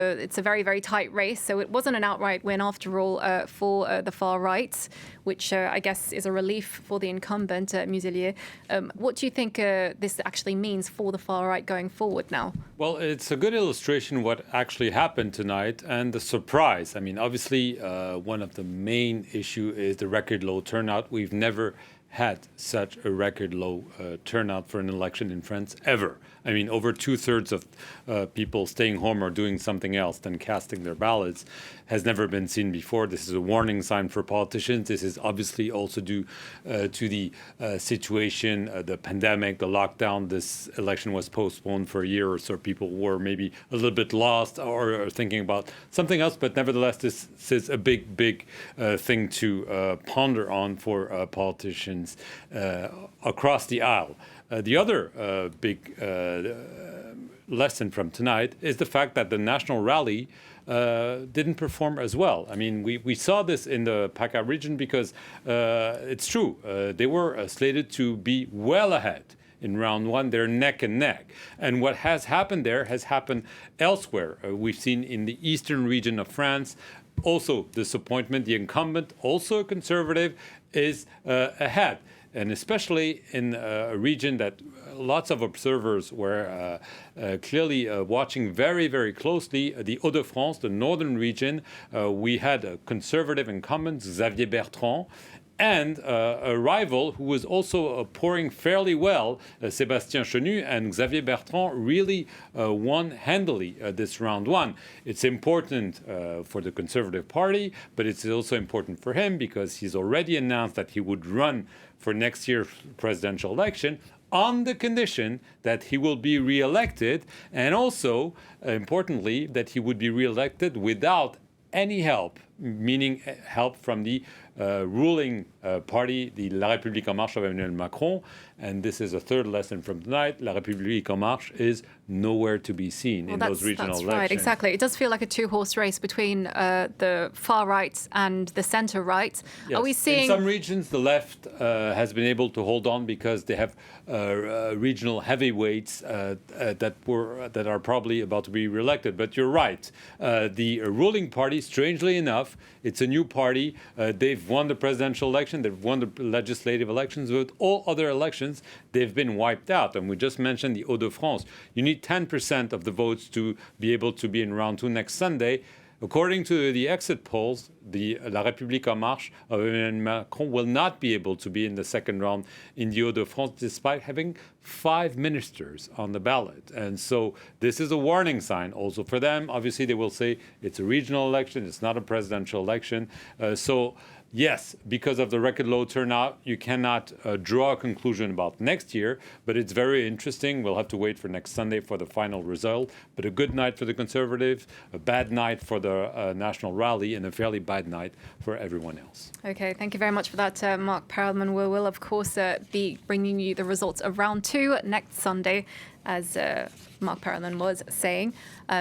It's a very, very tight race, so it wasn't an outright win after all for the far right, which I guess is a relief for the incumbent, Muselier. What do you think this actually means for the far right going forward now? Well, it's a good illustration of what actually happened tonight and the surprise. I mean, obviously, one of the main issue is the record low turnout. We've never had such a record low turnout for an election in France ever. I mean, over 2/3 of people staying home or doing something else than casting their ballots has never been seen before. This is a warning sign for politicians. This is obviously also due to the situation, the pandemic, the lockdown. This election was postponed for a year or so. People were maybe a little bit lost or thinking about something else. But nevertheless, this is a big thing to ponder on for politicians across the aisle. The other big lesson from tonight is the fact that the national rally didn't perform as well. I mean, we saw this in the PACA region because it's true. They were slated to be well ahead in round one. They're neck and neck. And what has happened there has happened elsewhere. We've seen in the eastern region of France also disappointment. The incumbent, also a conservative, is ahead. And especially in a region that lots of observers were clearly watching very, very closely, the Hauts-de-France, the northern region. We had a conservative incumbent, Xavier Bertrand, and a rival who was also pouring fairly well, Sébastien Chenu, and Xavier Bertrand really won handily this round one. It's important for the Conservative Party, but it's also important for him because he's already announced that he would run for next year's presidential election on the condition that he will be re-elected, and also, importantly, that he would be re-elected without any help, meaning help from the ruling party, the La République En Marche of Emmanuel Macron. And this is a third lesson from tonight. La République En Marche is nowhere to be seen in those regional elections. Right, exactly. It does feel like a two-horse race between the far right and the centre right. Yes. Are we seeing... In some regions, the left has been able to hold on because they have regional heavyweights that are probably about to be re-elected. But you're right. The ruling party, strangely enough, it's a new party. They've won the presidential election. They've won the legislative elections. With all other elections, they've been wiped out. And we just mentioned the Hauts-de-France. You need 10% of the votes to be able to be in round two next Sunday. According to the exit polls, the La République En Marche of Emmanuel Macron will not be able to be in the second round in the Hauts-de-France, despite having 5 ministers on the ballot. And so this is a warning sign also for them. Obviously, they will say it's a regional election, it's not a presidential election. Yes, because of the record low turnout, you cannot draw a conclusion about next year, but it's very interesting. We'll have to wait for next Sunday for the final result. But a good night for the Conservatives, a bad night for the National Rally, and a fairly bad night for everyone else. Okay, thank you very much for that, Marc Perelman. We will, of course, be bringing you the results of round two next Sunday, as Marc Perelman was saying.